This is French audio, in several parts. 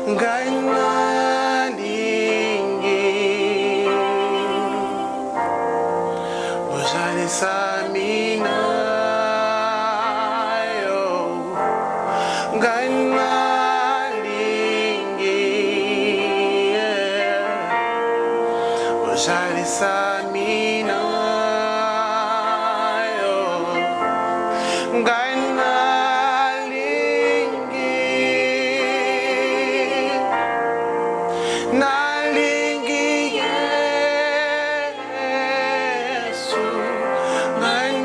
Gainalingi Ojale samina yo Gainalingi Ojale samina yo Nalingi Yesu Nalingi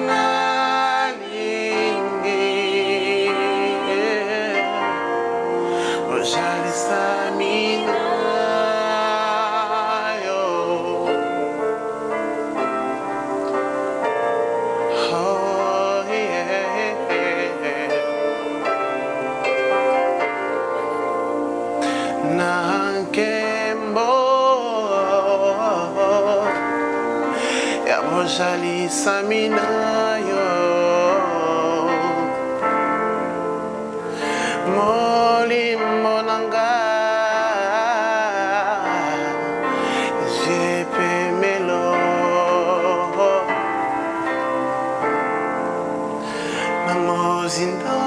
Ojali samina yo Oh yeah Nankembo Yabojali samina yo Molimo nanga Jepemelo Namozindo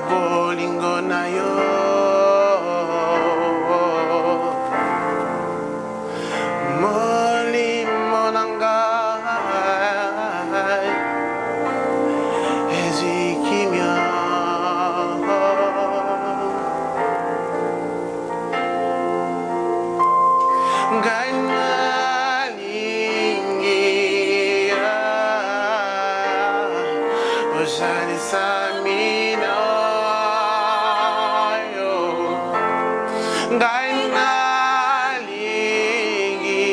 Bolingo na yo Molimo nanga Ezikimia Gainalingi Ojali samina Gainalingi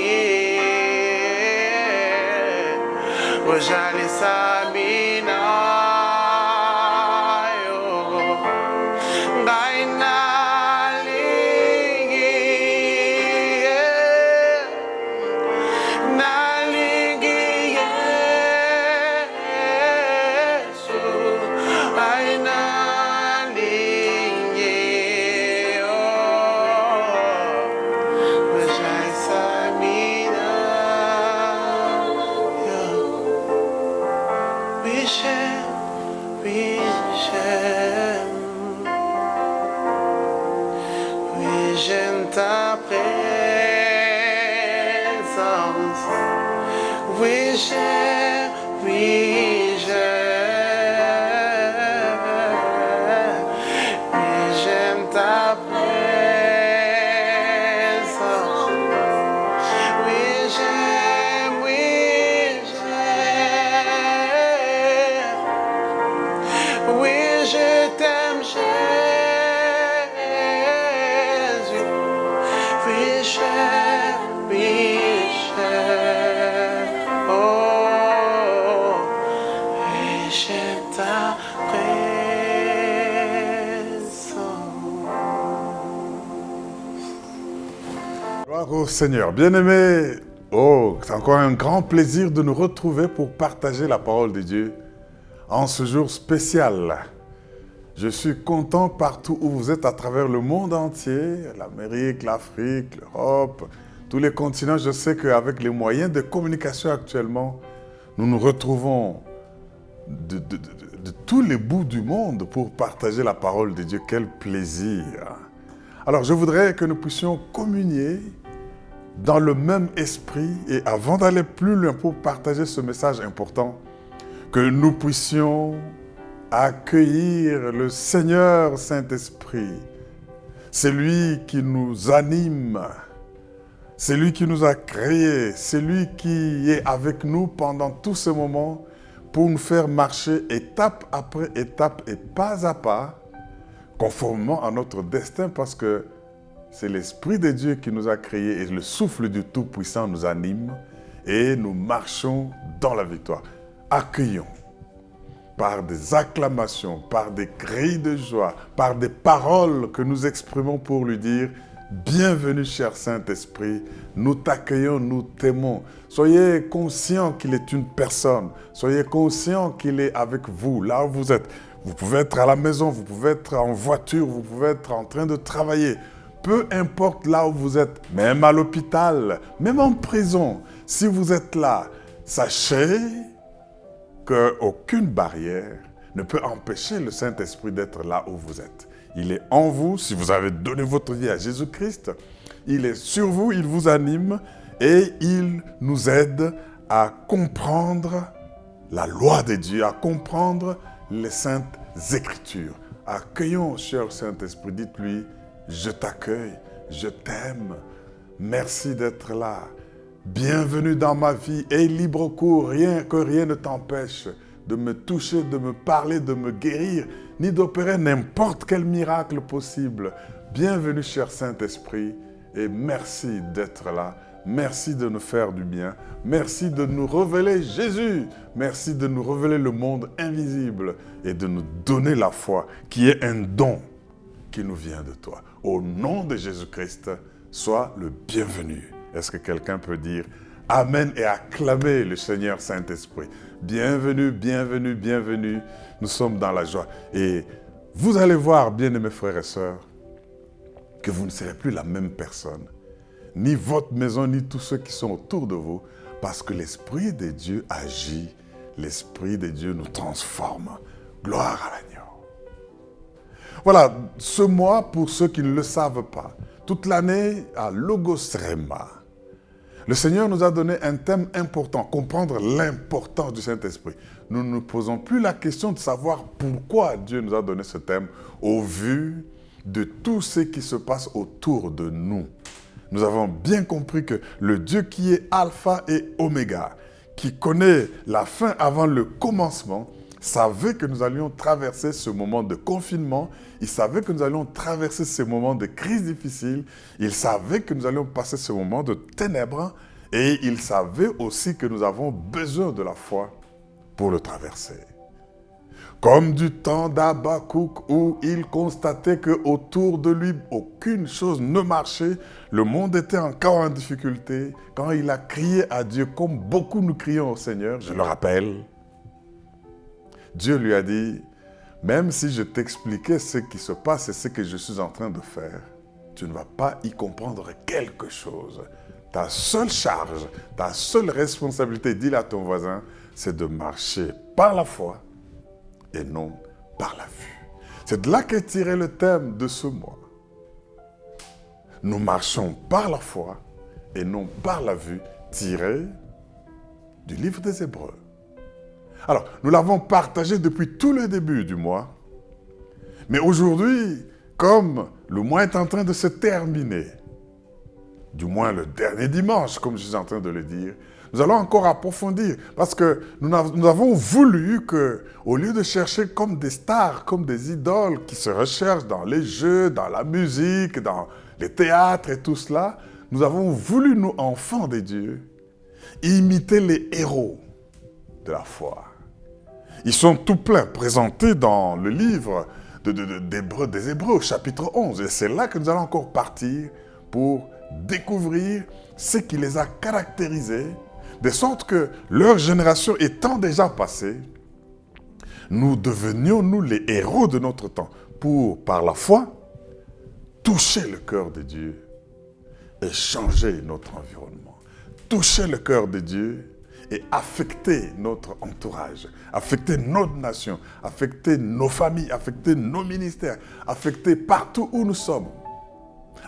Ojali samina yo Gainalingi Nalingi Yesu Gainalingi J'aime ta présence. Oui, j'aime, oui, j'aime. Oui, j'aime ta présence. Oui, j'aime, oui, j'aime. Oui, je t'aime, Jésus. Oui, j'aime, oui, j'aime. Oh, et j'aime ta présence. Gloire au Seigneur. Bien-aimés, oh, c'est encore un grand plaisir de nous retrouver pour partager la parole de Dieu en ce jour spécial. Je suis content partout où vous êtes à travers le monde entier, l'Amérique, l'Afrique, l'Europe, tous les continents. Je sais qu'avec les moyens de communication actuellement, nous nous retrouvons de tous les bouts du monde pour partager la parole de Dieu. Quel plaisir! Alors, je voudrais que nous puissions communier dans le même esprit et avant d'aller plus loin pour partager ce message important, que nous puissions accueillir le Seigneur Saint-Esprit. C'est lui qui nous anime, c'est lui qui nous a créés, c'est lui qui est avec nous pendant tout ce moment pour nous faire marcher étape après étape et pas à pas, conformément à notre destin, parce que c'est l'Esprit de Dieu qui nous a créés et le souffle du Tout-Puissant nous anime et nous marchons dans la victoire. Accueillons par des acclamations, par des cris de joie, par des paroles que nous exprimons pour lui dire « Bienvenue, cher Saint-Esprit, nous t'accueillons, nous t'aimons. Soyez conscients qu'il est une personne, soyez conscients qu'il est avec vous, là où vous êtes. Vous pouvez être à la maison, vous pouvez être en voiture, vous pouvez être en train de travailler. Peu importe là où vous êtes, même à l'hôpital, même en prison, si vous êtes là, sachez qu'aucune barrière ne peut empêcher le Saint-Esprit d'être là où vous êtes. Il est en vous, si vous avez donné votre vie à Jésus-Christ, il est sur vous, il vous anime et il nous aide à comprendre la loi de Dieu, à comprendre les saintes Écritures. Accueillons, cher Saint-Esprit, dites-lui, je t'accueille, je t'aime, merci d'être là. Bienvenue dans ma vie et libre cours, que rien ne t'empêche de me toucher, de me parler, de me guérir, ni d'opérer n'importe quel miracle possible. Bienvenue, cher Saint-Esprit, et merci d'être là. Merci de nous faire du bien. Merci de nous révéler Jésus. Merci de nous révéler le monde invisible et de nous donner la foi qui est un don qui nous vient de toi. Au nom de Jésus-Christ, sois le bienvenu. Est-ce que quelqu'un peut dire Amen et acclamer le Seigneur Saint-Esprit? Bienvenue, bienvenue, bienvenue. Nous sommes dans la joie. Et vous allez voir, bien-aimés frères et sœurs, que vous ne serez plus la même personne. Ni votre maison, ni tous ceux qui sont autour de vous, parce que l'Esprit de Dieu agit. L'Esprit de Dieu nous transforme. Gloire à l'agneau. Voilà, ce mois, pour ceux qui ne le savent pas, toute l'année à Logos Rema, le Seigneur nous a donné un thème important, comprendre l'importance du Saint-Esprit. Nous ne nous posons plus la question de savoir pourquoi Dieu nous a donné ce thème au vu de tout ce qui se passe autour de nous. Nous avons bien compris que le Dieu qui est Alpha et Oméga, qui connaît la fin avant le commencement, savait que nous allions traverser ce moment de confinement, il savait que nous allions traverser ce moment de crise difficile, il savait que nous allions passer ce moment de ténèbres et il savait aussi que nous avons besoin de la foi pour le traverser. Comme du temps d'Habakkuk où il constatait qu'autour de lui, aucune chose ne marchait, le monde était encore en difficulté, quand il a crié à Dieu, comme beaucoup nous crions au Seigneur, je le rappelle, Dieu lui a dit, même si je t'expliquais ce qui se passe et ce que je suis en train de faire, tu ne vas pas y comprendre quelque chose. Ta seule charge, ta seule responsabilité, dis-le à ton voisin, c'est de marcher par la foi et non par la vue. C'est de là qu'est tiré le thème de ce mois. Nous marchons par la foi et non par la vue, tiré du livre des Hébreux. Alors, nous l'avons partagé depuis tout le début du mois. Mais aujourd'hui, comme le mois est en train de se terminer, du moins le dernier dimanche, comme je suis en train de le dire, nous allons encore approfondir. Parce que nous avons voulu que, au lieu de chercher comme des stars, comme des idoles qui se recherchent dans les jeux, dans la musique, dans les théâtres et tout cela, nous avons voulu, nous, enfants de Dieu, imiter les héros de la foi. Ils sont tout pleins, présentés dans le livre des Hébreux, chapitre 11. Et c'est là que nous allons encore partir pour découvrir ce qui les a caractérisés, de sorte que leur génération étant déjà passée, nous devenions, nous, les héros de notre temps, pour, par la foi, toucher le cœur de Dieu et changer notre environnement. Toucher le cœur de Dieu et affecter notre entourage, affecter notre nation, affecter nos familles, affecter nos ministères, affecter partout où nous sommes.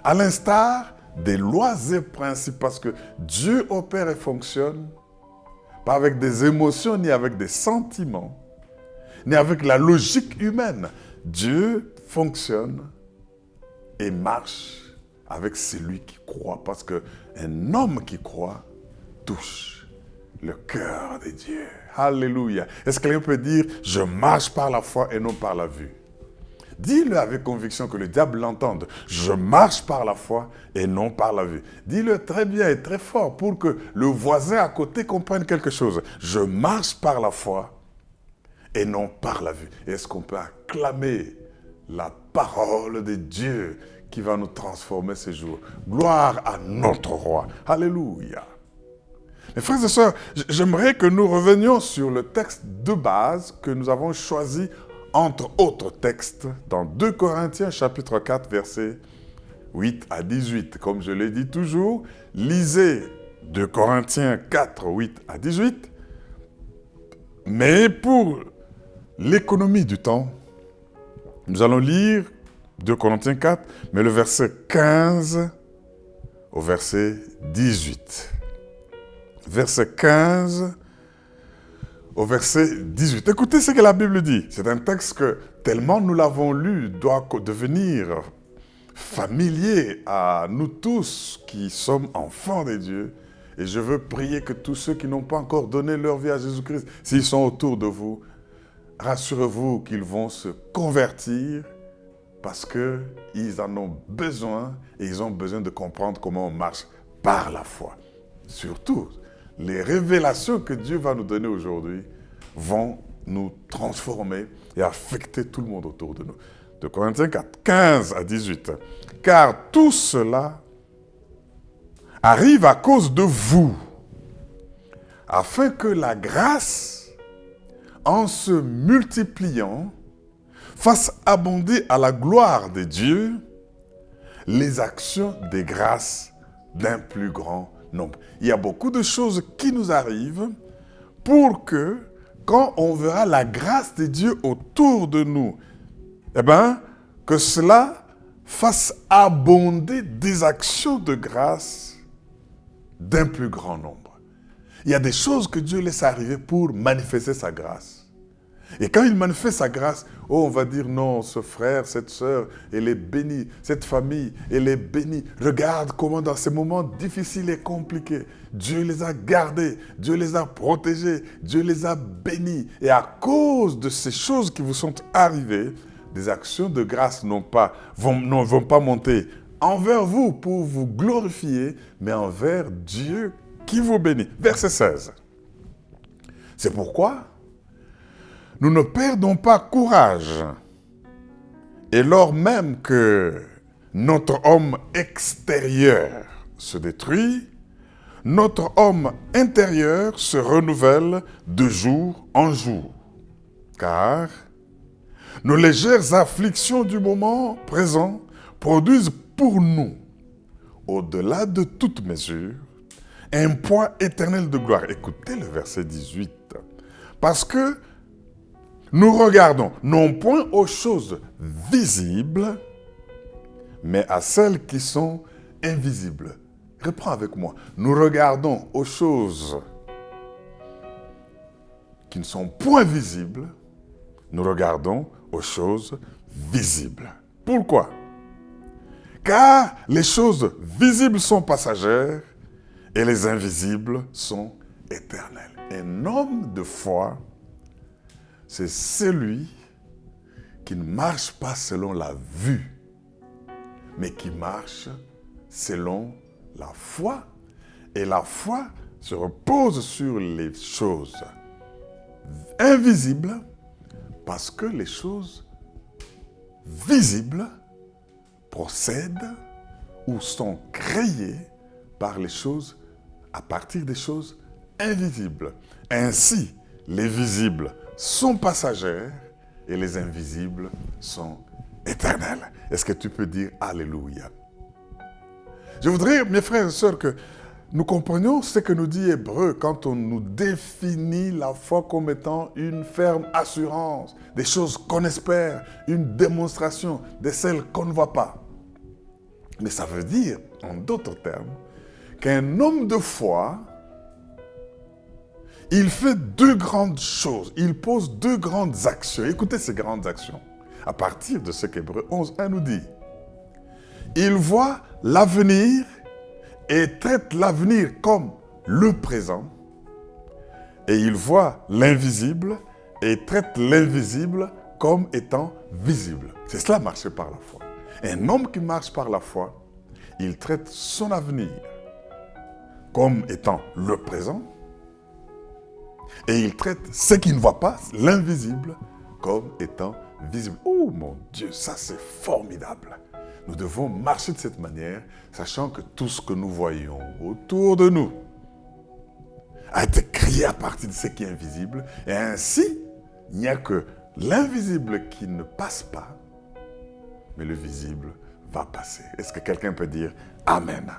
À l'instar des lois et principes, parce que Dieu opère et fonctionne, pas avec des émotions, ni avec des sentiments, ni avec la logique humaine. Dieu fonctionne et marche avec celui qui croit, parce qu'un homme qui croit touche le cœur de Dieu. Alléluia. Est-ce que quelqu'un peut dire, je marche par la foi et non par la vue? Dis-le avec conviction que le diable l'entende. Je marche par la foi et non par la vue. Dis-le très bien et très fort pour que le voisin à côté comprenne quelque chose. Je marche par la foi et non par la vue. Est-ce qu'on peut acclamer la parole de Dieu qui va nous transformer ces jours? Gloire à notre roi. Alléluia. Mes frères et sœurs, j'aimerais que nous revenions sur le texte de base que nous avons choisi entre autres textes, dans 2 Corinthiens chapitre 4, versets 8 à 18. Comme je l'ai dit toujours, lisez 2 Corinthiens 4, 8 à 18. Mais pour l'économie du temps, nous allons lire 2 Corinthiens 4, mais le verset 15 au verset 18. Verset 15 au verset 18. Écoutez ce que la Bible dit. C'est un texte que, tellement nous l'avons lu, doit devenir familier à nous tous qui sommes enfants de Dieu. Et je veux prier que tous ceux qui n'ont pas encore donné leur vie à Jésus-Christ, s'ils sont autour de vous, rassurez-vous qu'ils vont se convertir parce qu'ils en ont besoin et ils ont besoin de comprendre comment on marche par la foi. Surtout, les révélations que Dieu va nous donner aujourd'hui vont nous transformer et affecter tout le monde autour de nous. De Corinthiens 4, 15 à 18. Car tout cela arrive à cause de vous, afin que la grâce, en se multipliant, fasse abonder à la gloire de Dieu les actions des grâces d'un plus grand nombre. Il y a beaucoup de choses qui nous arrivent pour que, quand on verra la grâce de Dieu autour de nous, eh bien, que cela fasse abonder des actions de grâce d'un plus grand nombre. Il y a des choses que Dieu laisse arriver pour manifester sa grâce. Et quand il manifeste sa grâce, oh, on va dire non, ce frère, cette sœur, elle est bénie, cette famille, elle est bénie. Regarde comment dans ces moments difficiles et compliqués, Dieu les a gardés, Dieu les a protégés, Dieu les a bénis. Et à cause de ces choses qui vous sont arrivées, des actions de grâce ne vont pas monter envers vous pour vous glorifier, mais envers Dieu qui vous bénit. Verset 16. C'est pourquoi nous ne perdons pas courage. Et lors même que notre homme extérieur se détruit, notre homme intérieur se renouvelle de jour en jour. Car nos légères afflictions du moment présent produisent pour nous, au-delà de toute mesure, un poids éternel de gloire. Écoutez le verset 18. Parce que nous regardons non point aux choses visibles, mais à celles qui sont invisibles. Reprends avec moi. Nous regardons aux choses qui ne sont point visibles. Nous regardons aux choses visibles. Pourquoi? Car les choses visibles sont passagères et les invisibles sont éternelles. Un homme de foi, c'est celui qui ne marche pas selon la vue, mais qui marche selon la foi. Et la foi se repose sur les choses invisibles, parce que les choses visibles procèdent ou sont créées par les choses, à partir des choses invisibles. Ainsi, les visibles sont passagères et les invisibles sont éternels. Est-ce que tu peux dire Alléluia? Je voudrais, mes frères et sœurs, que nous comprenions ce que nous dit Hébreu quand on nous définit la foi comme étant une ferme assurance, des choses qu'on espère, une démonstration de celles qu'on ne voit pas. Mais ça veut dire, en d'autres termes, qu'un homme de foi, il fait deux grandes choses. Il pose deux grandes actions. Écoutez ces grandes actions. À partir de ce qu'Hébreu 11.1 nous dit. Il voit l'avenir et traite l'avenir comme le présent. Et il voit l'invisible et traite l'invisible comme étant visible. C'est cela marcher par la foi. Un homme qui marche par la foi, il traite son avenir comme étant le présent. Et il traite ce qu'il ne voit pas, l'invisible, comme étant visible. Oh mon Dieu, ça c'est formidable. Nous devons marcher de cette manière, sachant que tout ce que nous voyons autour de nous a été créé à partir de ce qui est invisible. Et ainsi, il n'y a que l'invisible qui ne passe pas, mais le visible va passer. Est-ce que quelqu'un peut dire Amen?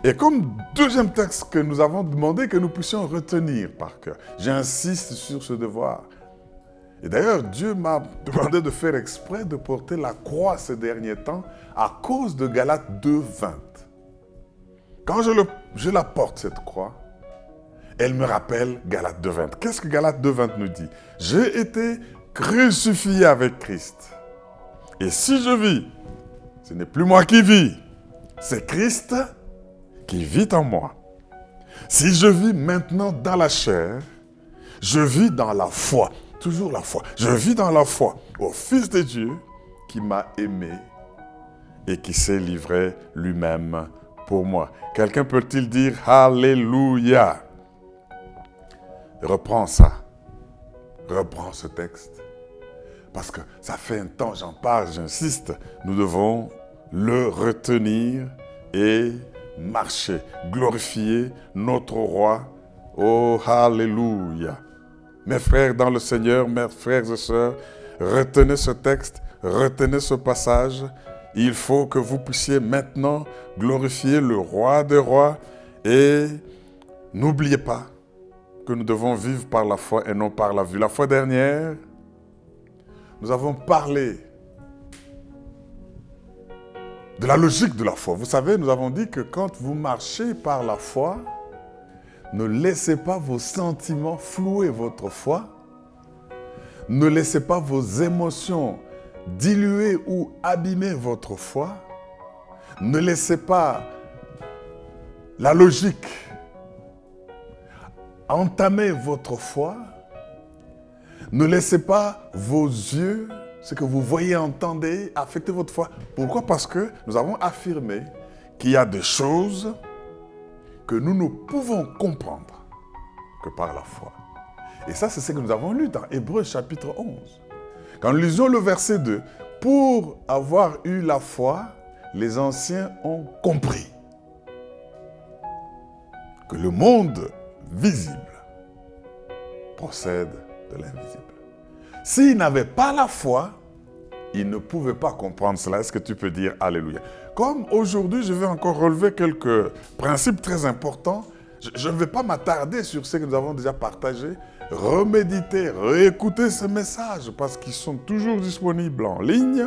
Et comme deuxième texte que nous avons demandé que nous puissions retenir par cœur, j'insiste sur ce devoir. Et d'ailleurs, Dieu m'a demandé de faire exprès de porter la croix ces derniers temps à cause de Galates 2:20. Quand je la porte, cette croix, elle me rappelle Galates 2:20. Qu'est-ce que Galates 2:20 nous dit? J'ai été crucifié avec Christ. Et si je vis, ce n'est plus moi qui vis, c'est Christ qui vit en moi. Si je vis maintenant dans la chair, je vis dans la foi. Toujours la foi. Je vis dans la foi au Fils de Dieu qui m'a aimé et qui s'est livré lui-même pour moi. Quelqu'un peut-il dire Alléluia? Reprends ça. Reprends ce texte. Parce que ça fait un temps, j'en parle, j'insiste. Nous devons le retenir et marcher, glorifier notre roi. Oh, Alléluia. Mes frères dans le Seigneur, mes frères et sœurs, retenez ce texte, retenez ce passage. Il faut que vous puissiez maintenant glorifier le roi des rois et n'oubliez pas que nous devons vivre par la foi et non par la vue. La fois dernière, nous avons parlé de la logique de la foi. Vous savez, nous avons dit que quand vous marchez par la foi, ne laissez pas vos sentiments flouer votre foi. Ne laissez pas vos émotions diluer ou abîmer votre foi. Ne laissez pas la logique entamer votre foi. Ne laissez pas vos yeux, ce que vous voyez, entendez, affecter votre foi. Pourquoi? Parce que nous avons affirmé qu'il y a des choses que nous ne pouvons comprendre que par la foi. Et ça, c'est ce que nous avons lu dans Hébreux chapitre 11. Quand nous lisons le verset 2, « Pour avoir eu la foi, les anciens ont compris que le monde visible procède de l'invisible. » S'ils n'avaient pas la foi, ils ne pouvaient pas comprendre cela. Est-ce que tu peux dire Alléluia? Comme aujourd'hui, je vais encore relever quelques principes très importants. Je ne vais pas m'attarder sur ce que nous avons déjà partagé. Reméditer, réécouter ces messages parce qu'ils sont toujours disponibles en ligne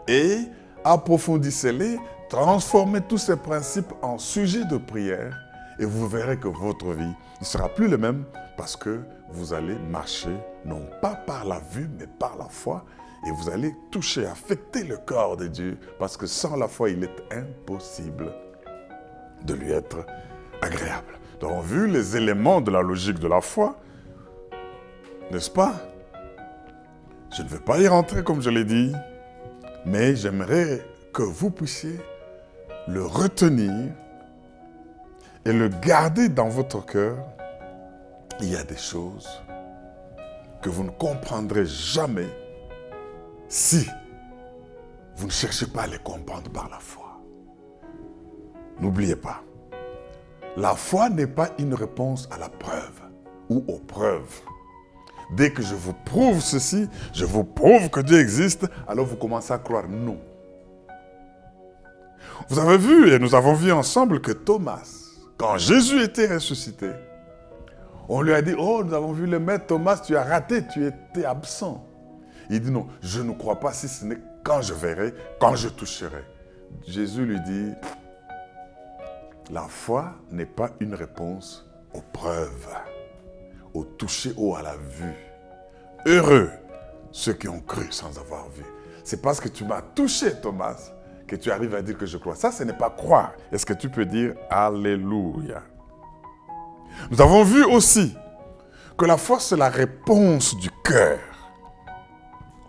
et approfondissez-les, transformez tous ces principes en sujet de prière et vous verrez que votre vie ne sera plus la même parce que vous allez marcher non pas par la vue mais par la foi. Et vous allez toucher, affecter le corps de Dieu parce que sans la foi, il est impossible de lui être agréable. Donc, vu les éléments de la logique de la foi, n'est-ce pas? Je ne vais pas y rentrer comme je l'ai dit, mais j'aimerais que vous puissiez le retenir et le garder dans votre cœur. Il y a des choses que vous ne comprendrez jamais si vous ne cherchez pas à les comprendre par la foi. N'oubliez pas, la foi n'est pas une réponse à la preuve ou aux preuves. Dès que je vous prouve ceci, je vous prouve que Dieu existe, alors vous commencez à croire non. Vous avez vu, et nous avons vu ensemble que Thomas, quand Jésus était ressuscité, on lui a dit, oh, nous avons vu le maître Thomas, tu as raté, tu étais absent. Il dit non, je ne crois pas si ce n'est quand je verrai, quand je toucherai. Jésus lui dit, la foi n'est pas une réponse aux preuves, au toucher ou à la vue. Heureux ceux qui ont cru sans avoir vu. C'est parce que tu m'as touché, Thomas, que tu arrives à dire que je crois. Ça, ce n'est pas croire. Est-ce que tu peux dire Alléluia? Nous avons vu aussi que la foi, c'est la réponse du cœur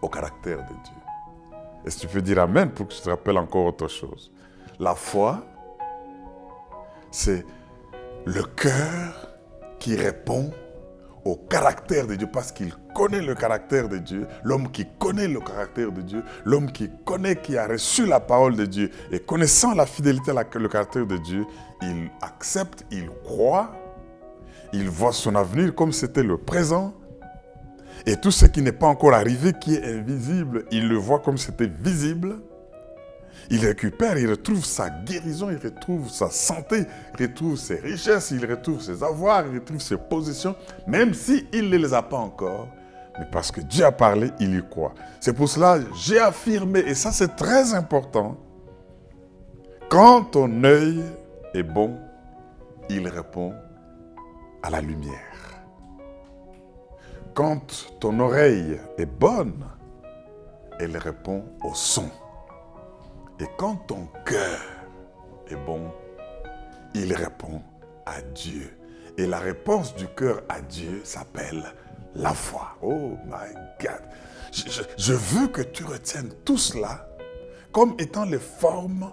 au caractère de Dieu. Est-ce que tu peux dire Amen pour que je te rappelle encore autre chose? La foi, c'est le cœur qui répond au caractère de Dieu parce qu'il connaît le caractère de Dieu. L'homme qui connaît le caractère de Dieu, l'homme qui connaît, qui a reçu la parole de Dieu et connaissant la fidélité, le caractère de Dieu, il accepte, il croit, il voit son avenir comme c'était le présent Et tout ce qui n'est pas encore arrivé, qui est invisible, il le voit comme c'était visible. Il récupère, il retrouve sa guérison, il retrouve sa santé, il retrouve ses richesses, il retrouve ses avoirs, il retrouve ses positions, même s'il ne les a pas encore. Mais parce que Dieu a parlé, il y croit. C'est pour cela que j'ai affirmé, et ça c'est très important, quand ton œil est bon, il répond à la lumière. Quand ton oreille est bonne, elle répond au son. Et quand ton cœur est bon, il répond à Dieu. Et la réponse du cœur à Dieu s'appelle la foi. Oh my God! Je veux que tu retiennes tout cela comme étant les formes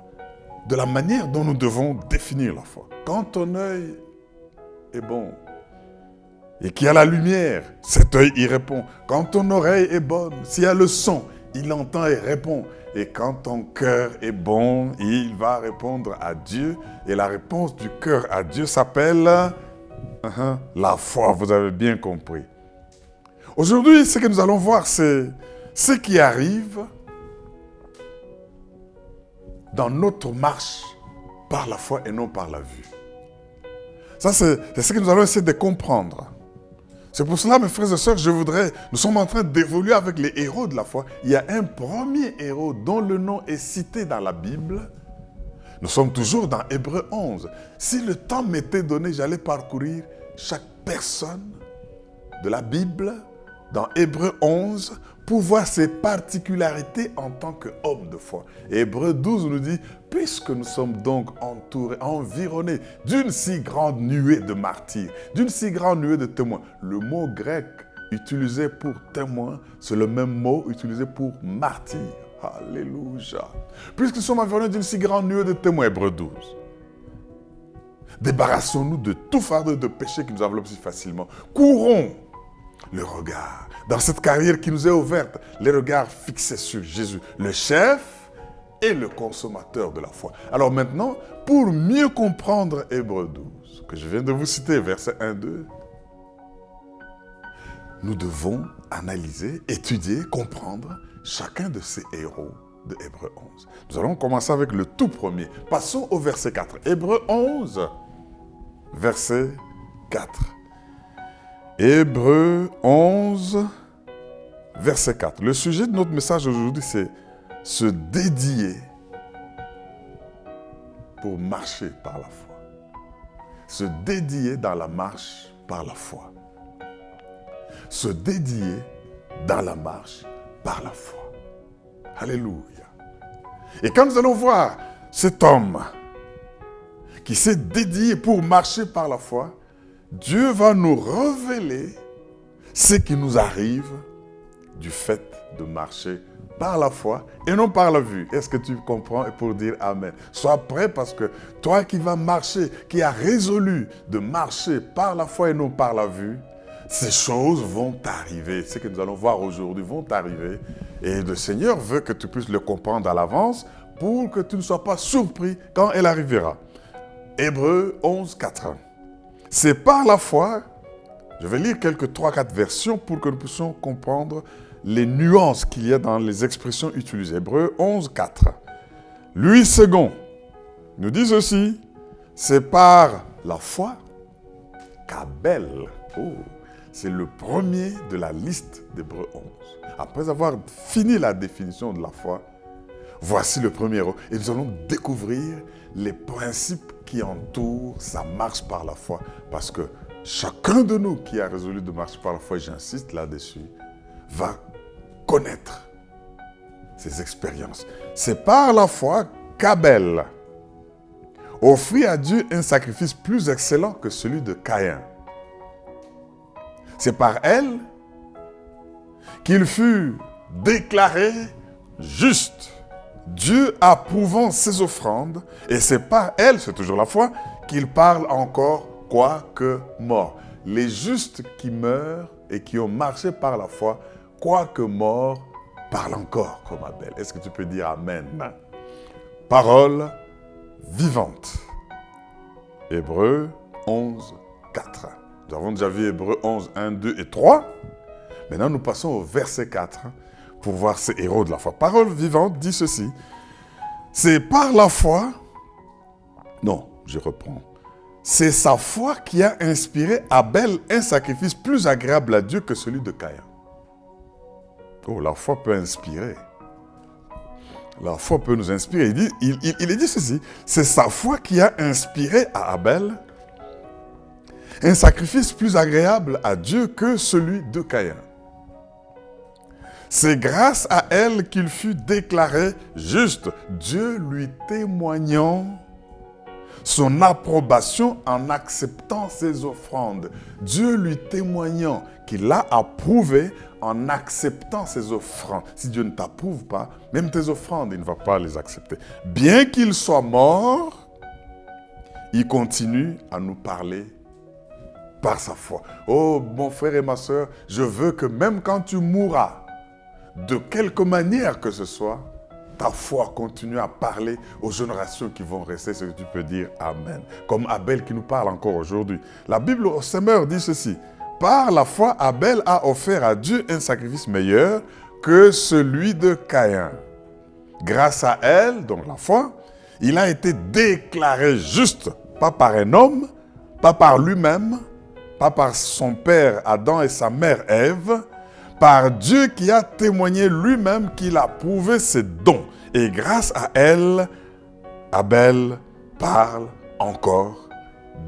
de la manière dont nous devons définir la foi. Quand ton œil est bon et qu'il y a la lumière, cet œil y répond. Quand ton oreille est bonne, s'il y a le son, il entend et répond. Et quand ton cœur est bon, il va répondre à Dieu. Et la réponse du cœur à Dieu s'appelle la foi. Vous avez bien compris. Aujourd'hui, ce que nous allons voir, c'est ce qui arrive dans notre marche par la foi et non par la vue. Ça, c'est ce que nous allons essayer de comprendre. C'est pour cela, mes frères et sœurs, nous sommes en train d'évoluer avec les héros de la foi. Il y a un premier héros dont le nom est cité dans la Bible. Nous sommes toujours dans Hébreux 11. Si le temps m'était donné, j'allais parcourir chaque personne de la Bible dans Hébreux 11 pour voir ses particularités en tant qu'homme de foi. Et Hébreux 12 nous dit, puisque nous sommes donc entourés, environnés d'une si grande nuée de martyrs, d'une si grande nuée de témoins. Le mot grec utilisé pour témoin, c'est le même mot utilisé pour martyr. Alléluia. Puisque nous sommes environnés d'une si grande nuée de témoins, Hébreux 12. Débarrassons-nous de tout fardeau de péché qui nous enveloppe si facilement. Courons le regard, dans cette carrière qui nous est ouverte, les regards fixés sur Jésus, le chef et le consommateur de la foi. Alors maintenant, pour mieux comprendre Hébreux 12, que je viens de vous citer, versets 1-2, nous devons analyser, étudier, comprendre chacun de ces héros de Hébreux 11. Nous allons commencer avec le tout premier. Passons au verset 4. Hébreux 11, verset 4. Hébreux 11, verset 4. Le sujet de notre message aujourd'hui, c'est se dédier pour marcher par la foi. Se dédier dans la marche par la foi. Se dédier dans la marche par la foi. Alléluia. Et quand nous allons voir cet homme qui s'est dédié pour marcher par la foi, Dieu va nous révéler ce qui nous arrive du fait de marcher par la foi et non par la vue. Est-ce que tu comprends? Et pour dire Amen. Sois prêt parce que toi qui vas marcher, qui as résolu de marcher par la foi et non par la vue, ces choses vont arriver. Ce que nous allons voir aujourd'hui vont arriver. Et le Seigneur veut que tu puisses le comprendre à l'avance pour que tu ne sois pas surpris quand elle arrivera. Hébreux 11, 4. C'est par la foi, je vais lire quelques 3-4 versions pour que nous puissions comprendre les nuances qu'il y a dans les expressions utilisées. Hébreux 11, 4. Lui second nous dit ceci, c'est par la foi qu'Abel, c'est le premier de la liste d'Hébreux 11. Après avoir fini la définition de la foi, voici le premier héros. Et nous allons découvrir les principes qui entourent sa marche par la foi. Parce que chacun de nous qui a résolu de marcher par la foi, j'insiste là-dessus, va connaître ces expériences. C'est par la foi qu'Abel offrit à Dieu un sacrifice plus excellent que celui de Caïn. C'est par elle qu'il fut déclaré juste, Dieu approuvant ses offrandes, et c'est par elle, c'est toujours la foi, qu'il parle encore quoique mort. Les justes qui meurent et qui ont marché par la foi, quoique mort, parlent encore comme Abel. Est-ce que tu peux dire Amen? Parole vivante. Hébreux 11, 4. Nous avons déjà vu Hébreux 11, 1, 2 et 3. Maintenant, nous passons au verset 4 pour voir ces héros de la foi. Parole vivante dit ceci. C'est par la foi... Non, je reprends. C'est sa foi qui a inspiré Abel un sacrifice plus agréable à Dieu que celui de Caïn. Oh, la foi peut inspirer. La foi peut nous inspirer. Il dit ceci. C'est sa foi qui a inspiré à Abel un sacrifice plus agréable à Dieu que celui de Caïn. C'est grâce à elle qu'il fut déclaré juste, Dieu lui témoignant son approbation en acceptant ses offrandes. Dieu lui témoignant qu'il l'a approuvé en acceptant ses offrandes. Si Dieu ne t'approuve pas, même tes offrandes, il ne va pas les accepter. Bien qu'il soit mort, il continue à nous parler par sa foi. Oh, mon frère et ma soeur, je veux que même quand tu mourras, de quelque manière que ce soit, ta foi continue à parler aux générations qui vont rester, ce que tu peux dire Amen. Comme Abel qui nous parle encore aujourd'hui. La Bible au Semeur dit ceci. Par la foi, Abel a offert à Dieu un sacrifice meilleur que celui de Caïn. Grâce à elle, donc la foi, il a été déclaré juste, pas par un homme, pas par lui-même, pas par son père Adam et sa mère Ève, par Dieu qui a témoigné lui-même qu'il a prouvé ses dons. Et grâce à elle, Abel parle encore,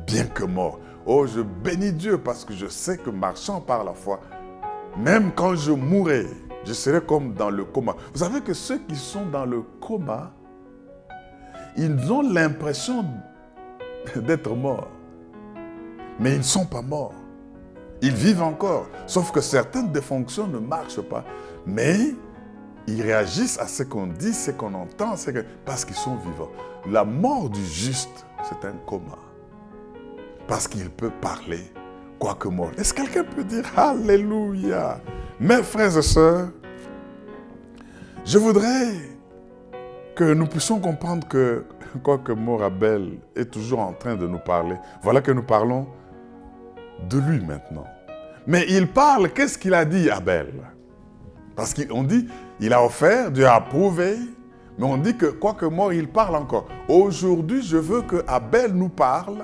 bien que mort. Oh, je bénis Dieu parce que je sais que marchant par la foi, même quand je mourrai, je serai comme dans le coma. Vous savez que ceux qui sont dans le coma, ils ont l'impression d'être morts. Mais ils ne sont pas morts. Ils vivent encore. Sauf que certaines des fonctions ne marchent pas. Mais ils réagissent à ce qu'on dit, ce qu'on entend, parce qu'ils sont vivants. La mort du juste, c'est un coma. Parce qu'il peut parler, quoique mort. Est-ce que quelqu'un peut dire Alléluia? Mes frères et sœurs, je voudrais que nous puissions comprendre que, quoique mort, Abel est toujours en train de nous parler. Voilà que nous parlons de lui maintenant. Mais il parle, qu'est-ce qu'il a dit, Abel? Parce qu'on dit, il a offert, Dieu a approuvé, mais on dit que, quoique mort, il parle encore. Aujourd'hui, je veux que Abel nous parle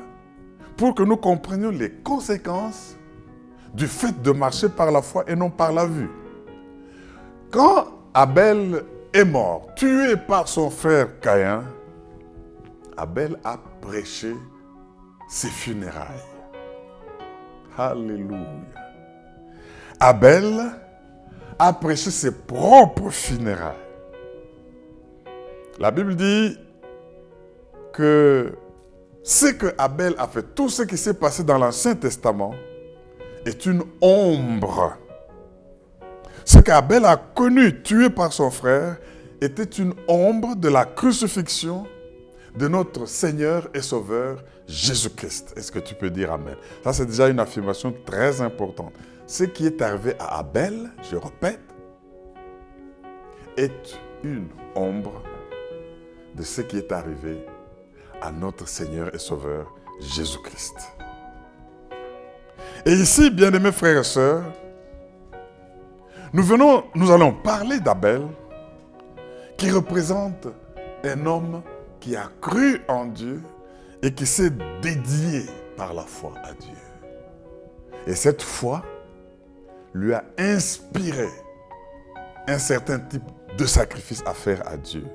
pour que nous comprenions les conséquences du fait de marcher par la foi et non par la vue. Quand Abel est mort, tué par son frère Caïn, Abel a prêché ses funérailles. Alléluia. Abel a prêché ses propres funérailles. La Bible dit que ce que Abel a fait, tout ce qui s'est passé dans l'Ancien Testament, est une ombre. Ce qu'Abel a connu, tué par son frère, était une ombre de la crucifixion de notre Seigneur et Sauveur Jésus-Christ. Est-ce que tu peux dire Amen? Ça, c'est déjà une affirmation très importante. Ce qui est arrivé à Abel, je répète, est une ombre de ce qui est arrivé à notre Seigneur et Sauveur Jésus-Christ. Et ici, bien-aimés frères et sœurs, nous allons parler d'Abel, qui représente un homme qui a cru en Dieu et qui s'est dédié par la foi à Dieu. Et cette foi lui a inspiré un certain type de sacrifice à faire à Dieu.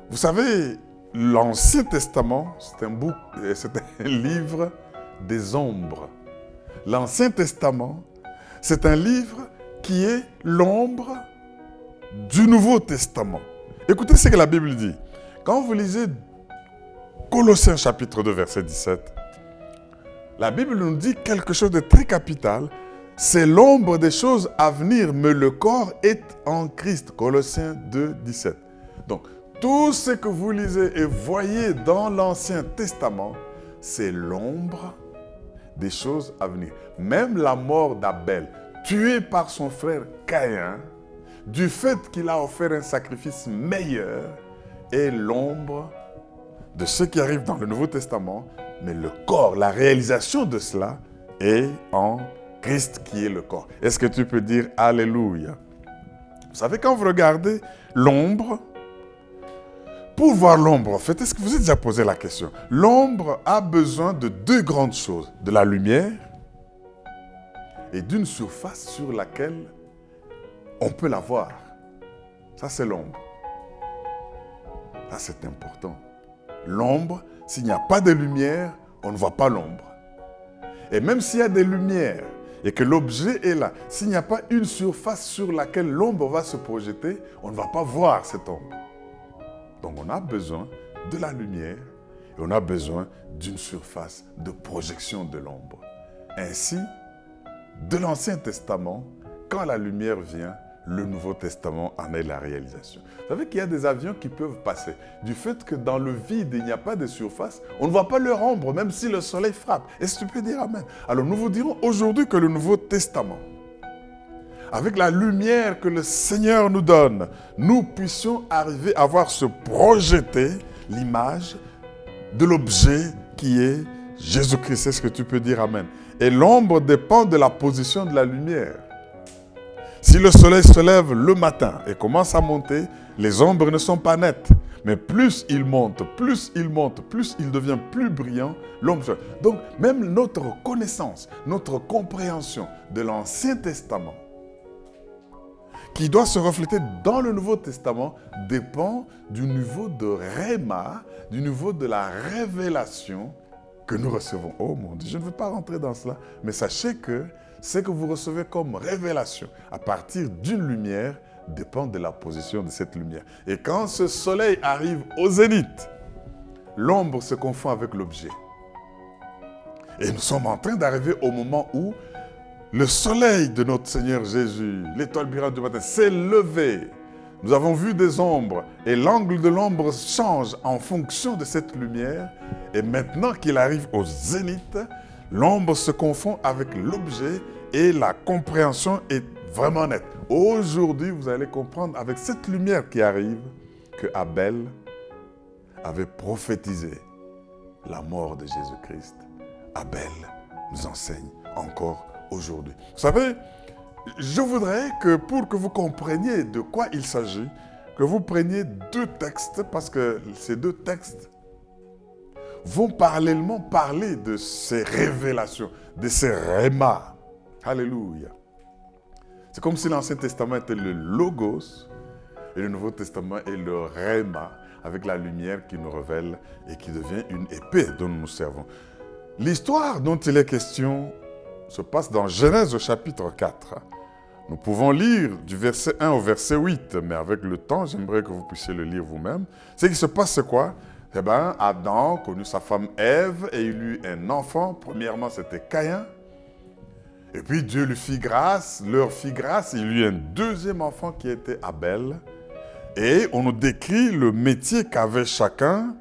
Vous savez, l'Ancien Testament, c'est un livre des ombres. L'Ancien Testament, c'est un livre qui est l'ombre du Nouveau Testament. Écoutez ce que la Bible dit. Quand vous lisez Colossiens chapitre 2, verset 17, la Bible nous dit quelque chose de très capital. C'est l'ombre des choses à venir, mais le corps est en Christ. Colossiens 2, 17. Donc, tout ce que vous lisez et voyez dans l'Ancien Testament, c'est l'ombre des choses à venir. Même la mort d'Abel, tué par son frère Caïn, du fait qu'il a offert un sacrifice meilleur, est l'ombre de ce qui arrive dans le Nouveau Testament, mais le corps, la réalisation de cela est en Christ qui est le corps. Est-ce que tu peux dire Alléluia? Vous savez, quand vous regardez l'ombre, pour voir l'ombre, en fait, est-ce que vous êtes déjà posé la question? L'ombre a besoin de deux grandes choses, de la lumière et d'une surface sur laquelle on peut la voir. Ça, c'est l'ombre. Ça, c'est important. L'ombre, s'il n'y a pas de lumière, on ne voit pas l'ombre. Et même s'il y a des lumières et que l'objet est là, s'il n'y a pas une surface sur laquelle l'ombre va se projeter, on ne va pas voir cette ombre. Donc on a besoin de la lumière et on a besoin d'une surface de projection de l'ombre. Ainsi, de l'Ancien Testament, quand la lumière vient, le Nouveau Testament en est la réalisation. Vous savez qu'il y a des avions qui peuvent passer. Du fait que dans le vide, il n'y a pas de surface, on ne voit pas leur ombre, même si le soleil frappe. Est-ce que tu peux dire Amen? Alors nous vous dirons aujourd'hui que le Nouveau Testament, avec la lumière que le Seigneur nous donne, nous puissions arriver à voir se projeter l'image de l'objet qui est Jésus-Christ. Est-ce que tu peux dire Amen? Et l'ombre dépend de la position de la lumière. Si le soleil se lève le matin et commence à monter, les ombres ne sont pas nettes. Mais plus il monte, plus il devient plus brillant, l'ombre. Donc même notre connaissance, notre compréhension de l'Ancien Testament, qui doit se refléter dans le Nouveau Testament, dépend du niveau de Réma, du niveau de la révélation que nous recevons. Oh mon Dieu, je ne veux pas rentrer dans cela, mais sachez que ce que vous recevez comme révélation à partir d'une lumière dépend de la position de cette lumière. Et quand ce soleil arrive au zénith, l'ombre se confond avec l'objet. Et nous sommes en train d'arriver au moment où le soleil de notre Seigneur Jésus, l'étoile brillante du matin, s'est levé. Nous avons vu des ombres et l'angle de l'ombre change en fonction de cette lumière. Et maintenant qu'il arrive au zénith, l'ombre se confond avec l'objet et la compréhension est vraiment nette. Aujourd'hui, vous allez comprendre avec cette lumière qui arrive que Abel avait prophétisé la mort de Jésus-Christ. Abel nous enseigne encore aujourd'hui. Vous savez, je voudrais que pour que vous compreniez de quoi il s'agit, que vous preniez deux textes parce que ces deux textes vont parallèlement parler de ces révélations, de ces rémas. Alléluia. C'est comme si l'Ancien Testament était le Logos et le Nouveau Testament est le réma avec la lumière qui nous révèle et qui devient une épée dont nous nous servons. L'histoire dont il est question se passe dans Genèse au chapitre 4. Nous pouvons lire du verset 1 au verset 8, mais avec le temps, j'aimerais que vous puissiez le lire vous-même. Ce qui se passe, c'est quoi? Eh bien, Adam connut sa femme Ève et il eut un enfant. Premièrement, c'était Caïn. Et puis Dieu lui fit grâce, leur fit grâce, et il eut un deuxième enfant qui était Abel. Et on nous décrit le métier qu'avait chacun.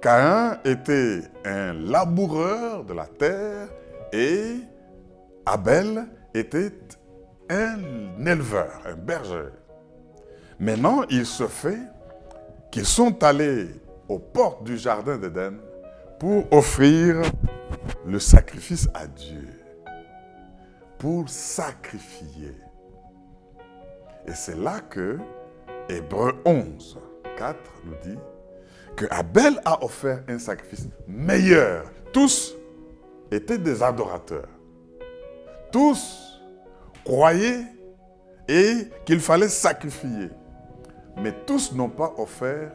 Caïn était un laboureur de la terre et Abel était un éleveur, un berger. Maintenant, il se fait qu'ils sont allés aux portes du jardin d'Éden pour offrir le sacrifice à Dieu. Pour sacrifier. Et c'est là que Hébreux 11, 4 nous dit que Abel a offert un sacrifice meilleur. Tous étaient des adorateurs. Tous croyaient et qu'il fallait sacrifier. Mais tous n'ont pas offert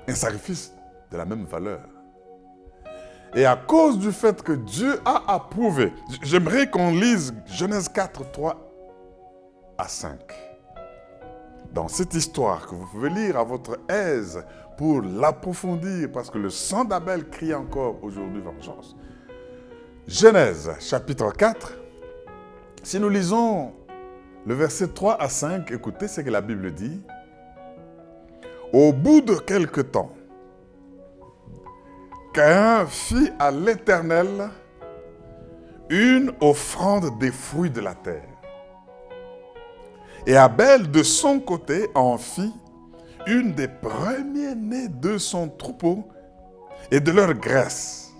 un sacrifice de la même valeur. Et à cause du fait que Dieu a approuvé, j'aimerais qu'on lise Genèse 4, 3 à 5. Dans cette histoire que vous pouvez lire à votre aise pour l'approfondir, parce que le sang d'Abel crie encore aujourd'hui vengeance. Genèse chapitre 4, si nous lisons le verset 3 à 5, écoutez ce que la Bible dit. Au bout de quelque temps, Caïn fit à l'Éternel une offrande des fruits de la terre. Et Abel, de son côté, en fit une des premiers-nés de son troupeau et de leur graisse.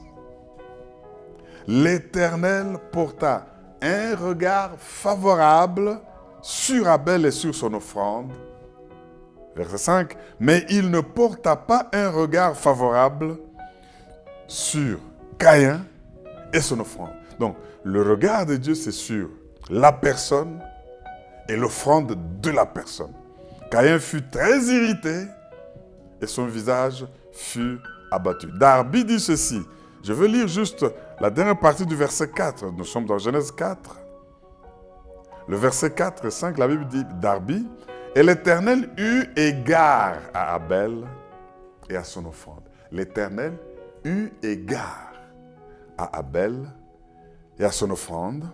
L'Éternel porta un regard favorable sur Abel et sur son offrande. Verset 5. Mais il ne porta pas un regard favorable sur Caïn et son offrande. Donc, le regard de Dieu, c'est sur la personne et l'offrande de la personne. Caïn fut très irrité et son visage fut abattu. Darby dit ceci. Je veux lire juste la dernière partie du verset 4. Nous sommes dans Genèse 4. Le verset 4 et 5, la Bible dit, Darby, et l'Éternel eut égard à Abel et à son offrande. L'Éternel eut égard à Abel et à son offrande.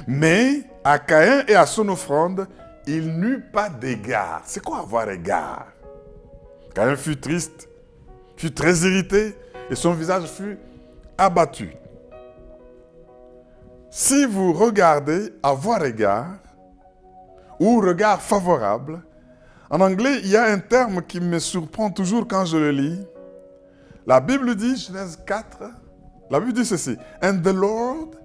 Mais à Caïn et à son offrande, il n'eut pas d'égard. C'est quoi avoir égard? Caïn fut triste, fut très irrité et son visage fut abattu. Si vous regardez avoir égard ou regard favorable, en anglais, il y a un terme qui me surprend toujours quand je le lis. La Bible dit, Genèse 4, la Bible dit ceci. And the Lord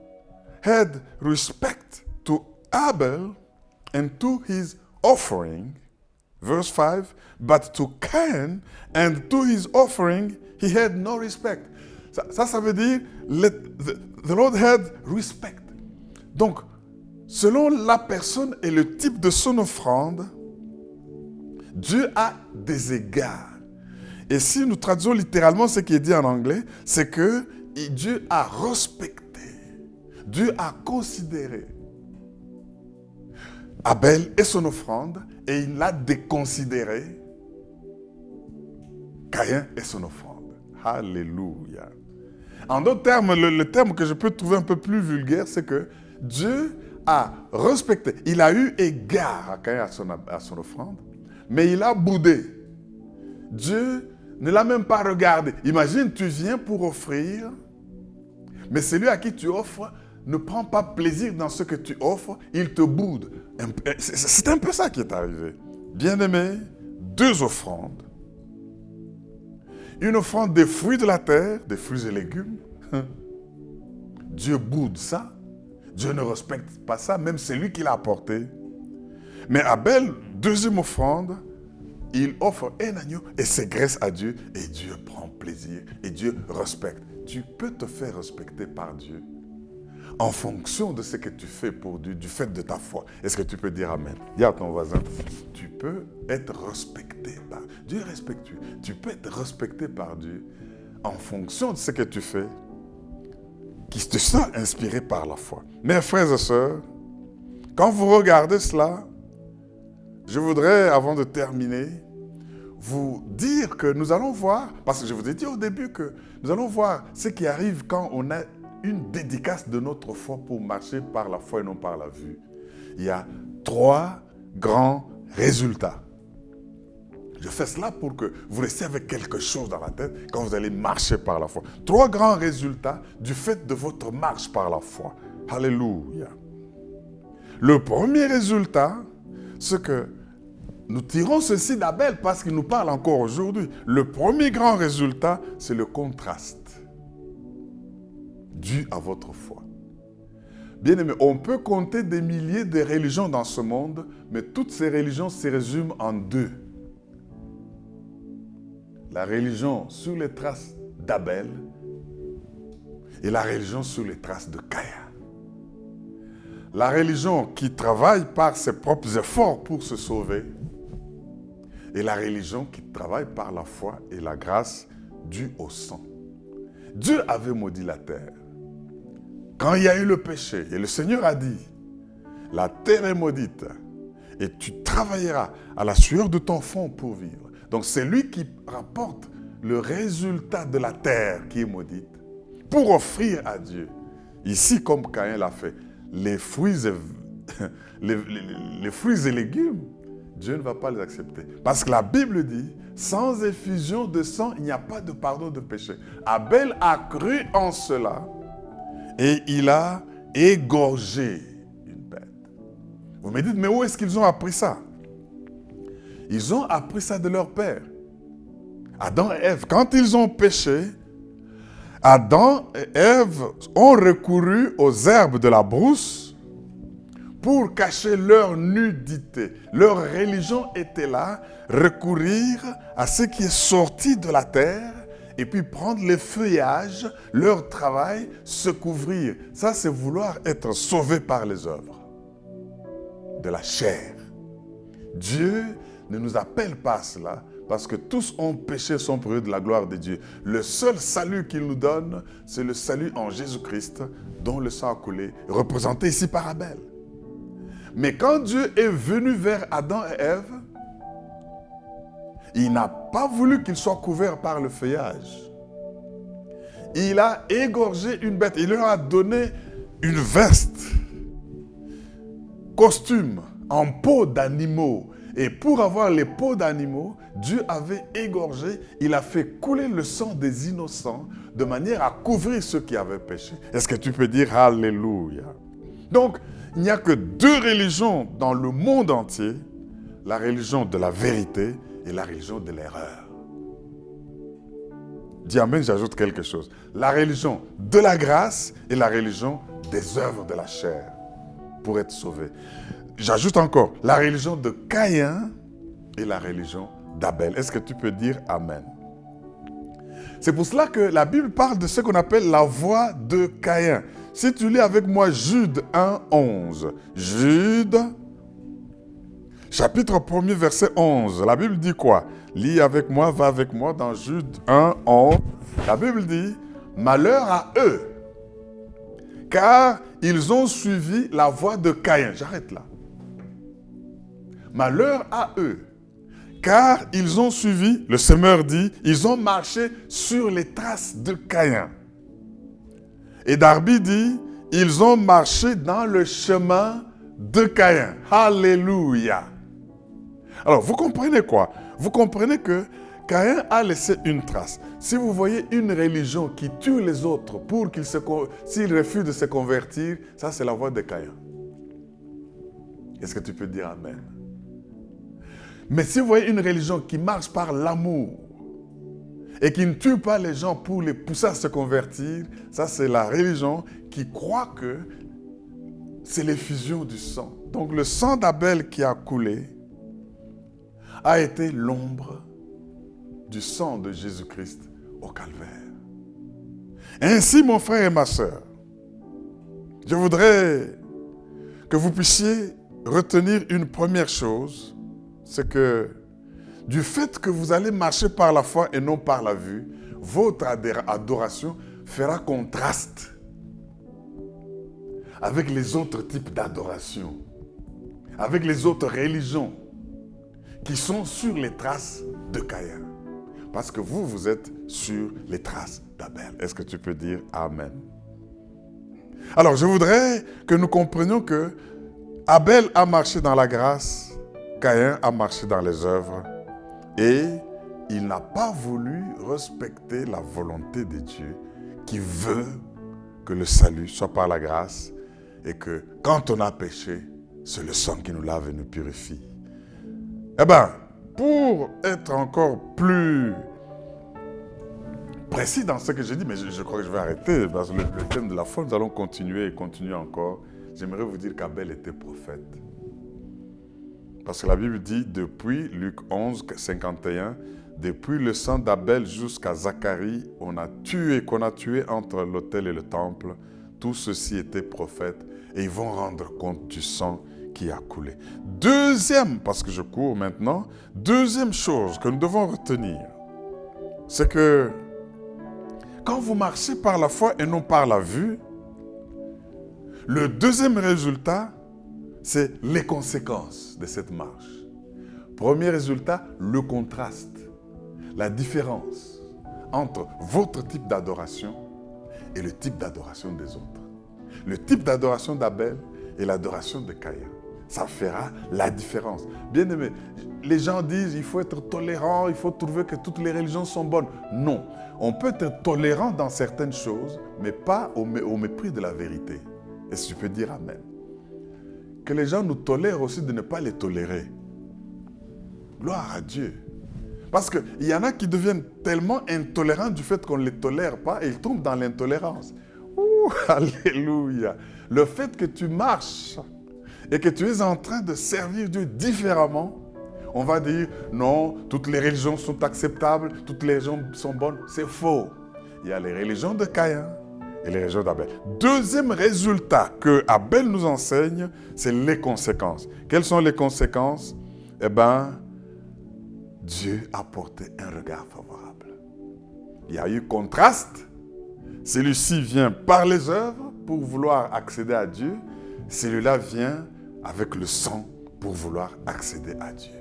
had respect to Abel and to his offering. Verse 5. But to Cain and to his offering, he had no respect. Ça veut dire, the Lord had respect. Donc, selon la personne et le type de son offrande, Dieu a des égards. Et si nous traduisons littéralement ce qui est dit en anglais, c'est que Dieu a respecté, Dieu a considéré Abel et son offrande, et il l'a déconsidéré Caïn et son offrande. Alléluia. En d'autres termes, le terme que je peux trouver un peu plus vulgaire, c'est que Dieu a respecté, il a eu égard à Caïn à son offrande, mais il a boudé. Dieu ne l'a même pas regardé. Imagine, tu viens pour offrir, mais celui à qui tu offres ne prend pas plaisir dans ce que tu offres, il te boude. C'est un peu ça qui est arrivé. Bien-aimé, 2 offrandes. Une offrande des fruits de la terre, des fruits et légumes. Dieu boude ça. Dieu ne respecte pas ça, même c'est lui qui l'a apporté. Mais Abel, 2e offrande, il offre un agneau et s'égraisse à Dieu et Dieu prend plaisir et Dieu respecte. Tu peux te faire respecter par Dieu en fonction de ce que tu fais pour Dieu, du fait de ta foi. Est-ce que tu peux dire Amen? Dis à ton voisin, tu peux être respecté par Dieu. Dieu est respectueux. Tu peux être respecté par Dieu en fonction de ce que tu fais, qui te sent inspiré par la foi. Mes frères et sœurs, quand vous regardez cela, je voudrais, avant de terminer, vous dire que nous allons voir, parce que je vous ai dit au début que nous allons voir ce qui arrive quand on a une dédicace de notre foi pour marcher par la foi et non par la vue. Il y a 3 grands résultats. Je fais cela pour que vous restiez avec quelque chose dans la tête quand vous allez marcher par la foi. 3 grands résultats du fait de votre marche par la foi. Alléluia. Le premier résultat, c'est que nous tirons ceci d'Abel parce qu'il nous parle encore aujourd'hui. Le premier grand résultat, c'est le contraste dû à votre foi. Bien-aimés, on peut compter des milliers de religions dans ce monde, mais toutes ces religions se résument en 2. La religion sur les traces d'Abel et la religion sur les traces de Caïn. La religion qui travaille par ses propres efforts pour se sauver et la religion qui travaille par la foi et la grâce due au sang. Dieu avait maudit la terre. Quand il y a eu le péché, et le Seigneur a dit, la terre est maudite, et tu travailleras à la sueur de ton front pour vivre. Donc c'est lui qui rapporte le résultat de la terre qui est maudite, pour offrir à Dieu, ici comme Caïn l'a fait, les fruits et légumes, Dieu ne va pas les accepter. Parce que la Bible dit, sans effusion de sang, il n'y a pas de pardon de péché. Abel a cru en cela et il a égorgé une bête. Vous me dites, mais où est-ce qu'ils ont appris ça? Ils ont appris ça de leur père. Adam et Ève, quand ils ont péché, Adam et Ève ont recouru aux herbes de la brousse pour cacher leur nudité. Leur religion était là, recourir à ce qui est sorti de la terre et puis prendre les feuillages, leur travail, se couvrir. Ça, c'est vouloir être sauvé par les œuvres de la chair. Dieu ne nous appelle pas à cela parce que tous ont péché, sont privés de la gloire de Dieu. Le seul salut qu'il nous donne, c'est le salut en Jésus-Christ, dont le sang a coulé, représenté ici par Abel. Mais quand Dieu est venu vers Adam et Ève, il n'a pas voulu qu'ils soient couverts par le feuillage. Il a égorgé une bête. Il leur a donné une veste, costume en peau d'animaux. Et pour avoir les peaux d'animaux, Dieu avait égorgé, il a fait couler le sang des innocents de manière à couvrir ceux qui avaient péché. Est-ce que tu peux dire Alléluia? Donc, il n'y a que deux religions dans le monde entier, la religion de la vérité et la religion de l'erreur. Dis amen, j'ajoute quelque chose. La religion de la grâce et la religion des œuvres de la chair pour être sauvé. J'ajoute encore la religion de Caïn et la religion d'Abel. Est-ce que tu peux dire amen? C'est pour cela que la Bible parle de ce qu'on appelle la voie de Caïn. Si tu lis avec moi Jude 1, 11. Jude, chapitre 1er, verset 11. La Bible dit quoi? Lis avec moi, va avec moi dans Jude 1, 11. La Bible dit, malheur à eux, car ils ont suivi la voie de Caïn. J'arrête là. Malheur à eux, car ils ont suivi, le semeur dit, ils ont marché sur les traces de Caïn. Et Darby dit, ils ont marché dans le chemin de Caïn. Alléluia. Alors, vous comprenez quoi? Vous comprenez que Caïn a laissé une trace. Si vous voyez une religion qui tue les autres pour s'ils refusent de se convertir, ça c'est la voie de Caïn. Est-ce que tu peux dire amen? Mais si vous voyez une religion qui marche par l'amour et qui ne tue pas les gens pour les pousser à se convertir, ça c'est la religion qui croit que c'est l'effusion du sang. Donc le sang d'Abel qui a coulé a été l'ombre du sang de Jésus-Christ au calvaire. Ainsi, mon frère et ma sœur, je voudrais que vous puissiez retenir une première chose, c'est que du fait que vous allez marcher par la foi et non par la vue, votre adoration fera contraste avec les autres types d'adoration, avec les autres religions qui sont sur les traces de Caïn. Parce que vous, vous êtes sur les traces d'Abel. Est-ce que tu peux dire amen? Alors, je voudrais que nous comprenions que Abel a marché dans la grâce, Caïn a marché dans les œuvres et il n'a pas voulu respecter la volonté de Dieu qui veut que le salut soit par la grâce et que quand on a péché, c'est le sang qui nous lave et nous purifie. Eh bien, pour être encore plus précis dans ce que j'ai dit, mais je crois que je vais arrêter parce que le thème de la foi, nous allons continuer et continuer encore. J'aimerais vous dire qu'Abel était prophète. Parce que la Bible dit, depuis Luc 11, 51, depuis le sang d'Abel jusqu'à Zacharie, qu'on a tué entre l'autel et le temple, tout ceci était prophète et ils vont rendre compte du sang qui a coulé. Deuxième, parce que je cours maintenant, deuxième chose que nous devons retenir, c'est que quand vous marchez par la foi et non par la vue, le deuxième résultat, c'est les conséquences de cette marche. Premier résultat, le contraste, la différence entre votre type d'adoration et le type d'adoration des autres. Le type d'adoration d'Abel et l'adoration de Caïn. Ça fera la différence. Bien aimé, les gens disent il faut être tolérant, il faut trouver que toutes les religions sont bonnes. Non, on peut être tolérant dans certaines choses, mais pas au mépris de la vérité. Est-ce que tu peux dire amen? Que les gens nous tolèrent aussi de ne pas les tolérer. Gloire à Dieu. Parce qu'il y en a qui deviennent tellement intolérants du fait qu'on ne les tolère pas et ils tombent dans l'intolérance. Ouh, alléluia. Le fait que tu marches et que tu es en train de servir Dieu différemment, on va dire, non, toutes les religions sont acceptables, toutes les religions sont bonnes. C'est faux. Il y a les religions de Caïn et les religions d'Abel. Deuxième résultat que Abel nous enseigne, c'est les conséquences. Quelles sont les conséquences? Eh bien, Dieu a porté un regard favorable. Il y a eu contraste. Celui-ci vient par les œuvres pour vouloir accéder à Dieu. Celui-là vient avec le sang pour vouloir accéder à Dieu.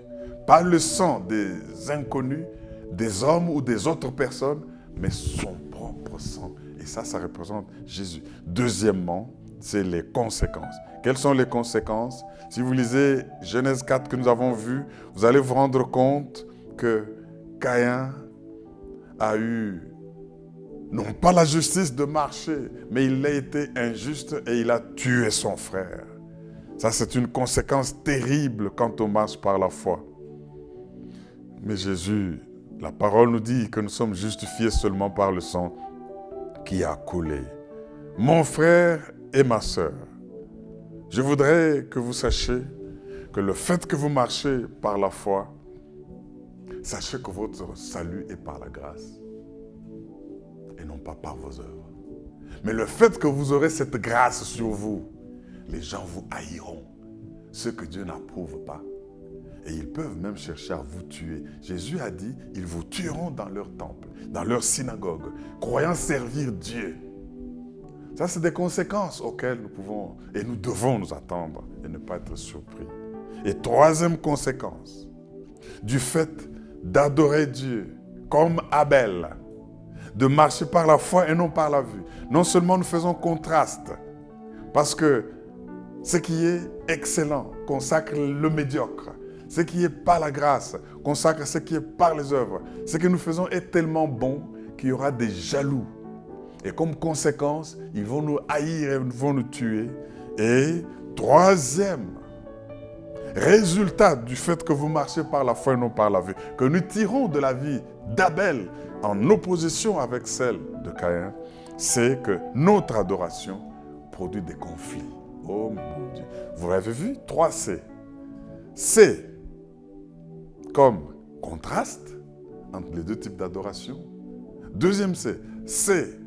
Pas le sang des inconnus, des hommes ou des autres personnes, mais son propre sang. Et ça représente Jésus. Deuxièmement, c'est les conséquences. Quelles sont les conséquences? Si vous lisez Genèse 4 que nous avons vu, vous allez vous rendre compte que Caïn a eu, non pas la justice de marcher, mais il a été injuste et il a tué son frère. Ça, c'est une conséquence terrible quand on marche par la foi. Mais Jésus, la parole nous dit que nous sommes justifiés seulement par le sang qui a coulé. Mon frère et ma sœur, je voudrais que vous sachiez que le fait que vous marchez par la foi, sachez que votre salut est par la grâce et non pas par vos œuvres. Mais le fait que vous aurez cette grâce sur vous, les gens vous haïront, ceux que Dieu n'approuve pas. Et ils peuvent même chercher à vous tuer. Jésus a dit, ils vous tueront dans leur temple, dans leur synagogue, croyant servir Dieu. Ça, c'est des conséquences auxquelles nous pouvons et nous devons nous attendre et ne pas être surpris. Et troisième conséquence, du fait d'adorer Dieu comme Abel, de marcher par la foi et non par la vue. Non seulement nous faisons contraste, parce que ce qui est excellent consacre le médiocre. Ce qui est par la grâce consacre ce qui est par les œuvres. Ce que nous faisons est tellement bon qu'il y aura des jaloux. Et comme conséquence, ils vont nous haïr et vont nous tuer. Et troisième résultat du fait que vous marchez par la foi et non par la vue, que nous tirons de la vie d'Abel en opposition avec celle de Caïn, c'est que notre adoration produit des conflits. Oh mon Dieu. Vous l'avez vu? 3 C. C comme contraste entre les deux types d'adoration. Deuxième C. C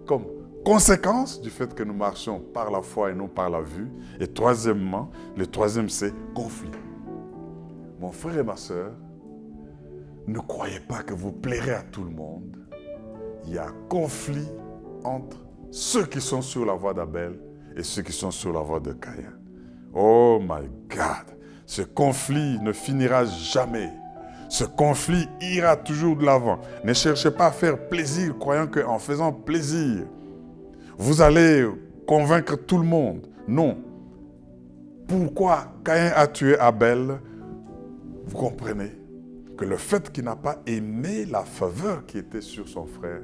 comme conséquence du fait que nous marchons par la foi et non par la vue. Et troisièmement, le troisième C, conflit. Mon frère et ma sœur, ne croyez pas que vous plairez à tout le monde. Il y a conflit entre ceux qui sont sur la voie d'Abel et ceux qui sont sur la voie de Caïn. Oh my God! Ce conflit ne finira jamais. Ce conflit ira toujours de l'avant. Ne cherchez pas à faire plaisir, croyant qu'en faisant plaisir, vous allez convaincre tout le monde. Non. Pourquoi Caïn a tué Abel? Vous comprenez que le fait qu'il n'a pas aimé la faveur qui était sur son frère,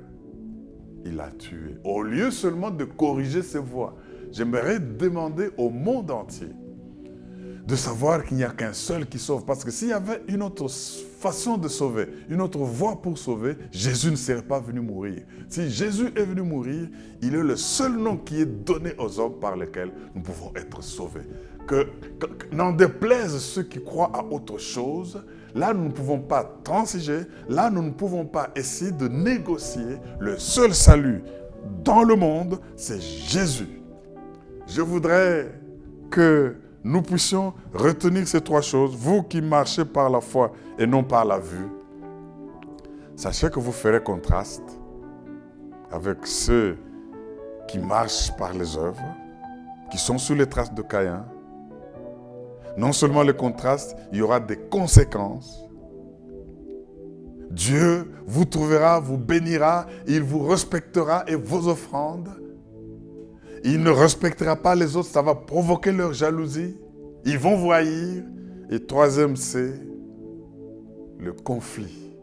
il l'a tué. Au lieu seulement de corriger ses voies, j'aimerais demander au monde entier de savoir qu'il n'y a qu'un seul qui sauve. Parce que s'il y avait une autre façon de sauver, une autre voie pour sauver, Jésus ne serait pas venu mourir. Si Jésus est venu mourir, il est le seul nom qui est donné aux hommes par lequel nous pouvons être sauvés. Que n'en déplaise ceux qui croient à autre chose, là nous ne pouvons pas transiger, là nous ne pouvons pas essayer de négocier. Le seul salut dans le monde, c'est Jésus. Je voudrais que nous puissions retenir ces 3 choses. Vous qui marchez par la foi et non par la vue, sachez que vous ferez contraste avec ceux qui marchent par les œuvres, qui sont sous les traces de Caïn. Non seulement les contrastes, il y aura des conséquences. Dieu vous trouvera, vous bénira, il vous respectera et vos offrandes. Il ne respectera pas les autres, ça va provoquer leur jalousie. Ils vont vous haïr. Et troisième, c'est le conflit.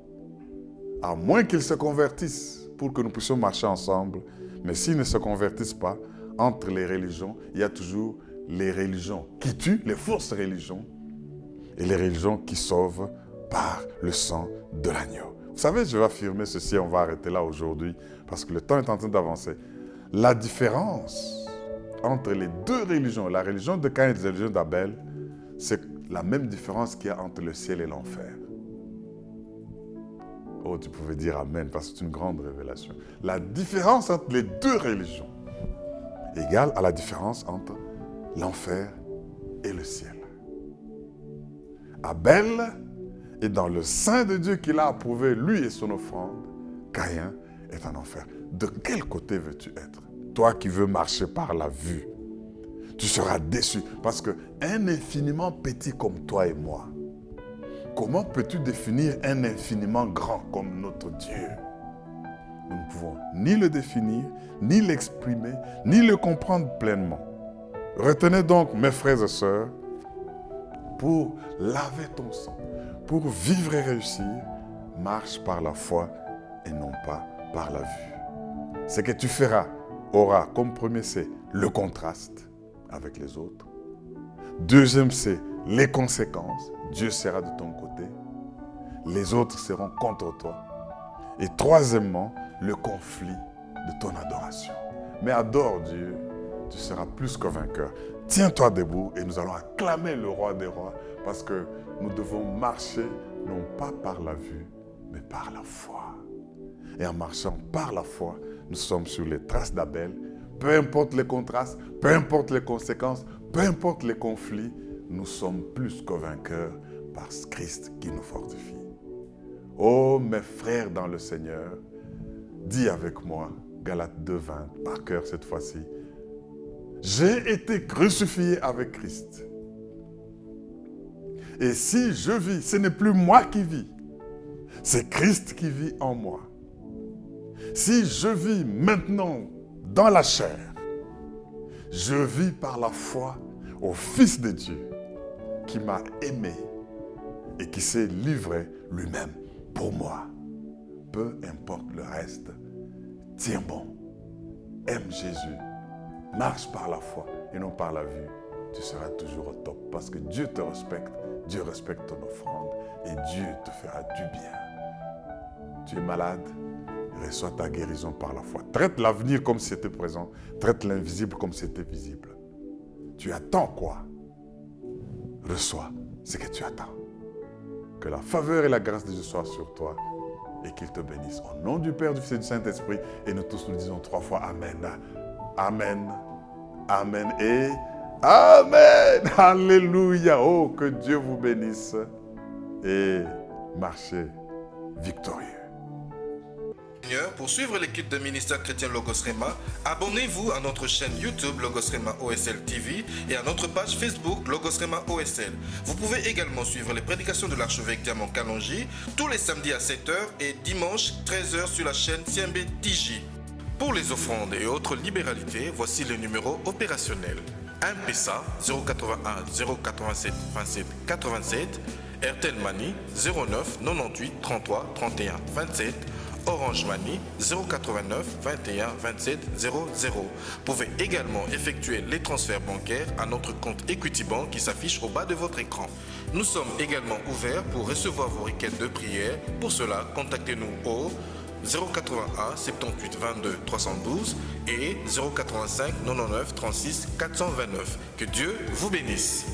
À moins qu'ils se convertissent pour que nous puissions marcher ensemble. Mais s'ils ne se convertissent pas, entre les religions, il y a toujours les religions qui tuent, les fausses religions, et les religions qui sauvent par le sang de l'agneau. Vous savez, je vais affirmer ceci, on va arrêter là aujourd'hui, parce que le temps est en train d'avancer. La différence entre les deux religions, la religion de Caïn et la religion d'Abel, c'est la même différence qu'il y a entre le ciel et l'enfer. Oh, tu pouvais dire Amen, parce que c'est une grande révélation. La différence entre les deux religions égale à la différence entre l'enfer et le ciel. Abel est dans le sein de Dieu qu'il a approuvé, lui et son offrande. Caïn est en enfer. De quel côté veux-tu être? Toi qui veux marcher par la vue, tu seras déçu parce qu'un infiniment petit comme toi et moi, comment peux-tu définir un infiniment grand comme notre Dieu? Nous ne pouvons ni le définir, ni l'exprimer, ni le comprendre pleinement. Retenez donc, mes frères et sœurs, pour laver ton sang, pour vivre et réussir, marche par la foi et non pas par la vue. Ce que tu feras aura comme premier c'est le contraste avec les autres. Deuxième c'est les conséquences. Dieu sera de ton côté. Les autres seront contre toi. Et troisièmement, le conflit de ton adoration. Mais adore Dieu, tu seras plus que vainqueur. Tiens-toi debout et nous allons acclamer le roi des rois parce que nous devons marcher non pas par la vue, mais par la foi. Et en marchant par la foi, nous sommes sur les traces d'Abel. Peu importe les contrastes, peu importe les conséquences, peu importe les conflits, nous sommes plus que vainqueurs par Christ qui nous fortifie. Oh mes frères dans le Seigneur, dis avec moi, Galates 2:20, par cœur cette fois-ci, j'ai été crucifié avec Christ. Et si je vis, ce n'est plus moi qui vis, c'est Christ qui vit en moi. Si je vis maintenant dans la chair, je vis par la foi au Fils de Dieu qui m'a aimé et qui s'est livré lui-même pour moi. Peu importe le reste, tiens bon, aime Jésus, marche par la foi et non par la vue. Tu seras toujours au top parce que Dieu te respecte, Dieu respecte ton offrande et Dieu te fera du bien. Tu es malade, reçois ta guérison par la foi. Traite l'avenir comme si c'était présent, traite l'invisible comme si c'était visible. Tu attends quoi? Reçois ce que tu attends. Que la faveur et la grâce de Dieu soient sur toi et qu'il te bénisse. Au nom du Père, du Fils et du Saint-Esprit, et nous tous nous disons 3 fois Amen. Amen. Amen et Amen. Alléluia. Oh, que Dieu vous bénisse et marchez victorieux. Pour suivre l'équipe de ministère chrétien Logos Rema, abonnez-vous à notre chaîne YouTube Logos Rema OSL TV et à notre page Facebook Logos Rema OSL. Vous pouvez également suivre les prédications de l'archevêque Diamant Kalonji tous les samedis à 7h et dimanche 13h sur la chaîne CMB TJ. Pour les offrandes et autres libéralités, voici le numéro opérationnel. M-Pesa 081 087 27 87, Airtel Money 09 98 33 31 27, Orange Money 089 21 27 00. Vous pouvez également effectuer les transferts bancaires à notre compte Equity Bank qui s'affiche au bas de votre écran. Nous sommes également ouverts pour recevoir vos requêtes de prière. Pour cela, contactez-nous au 081 78 22 312 et 085 99 36 429. Que Dieu vous bénisse.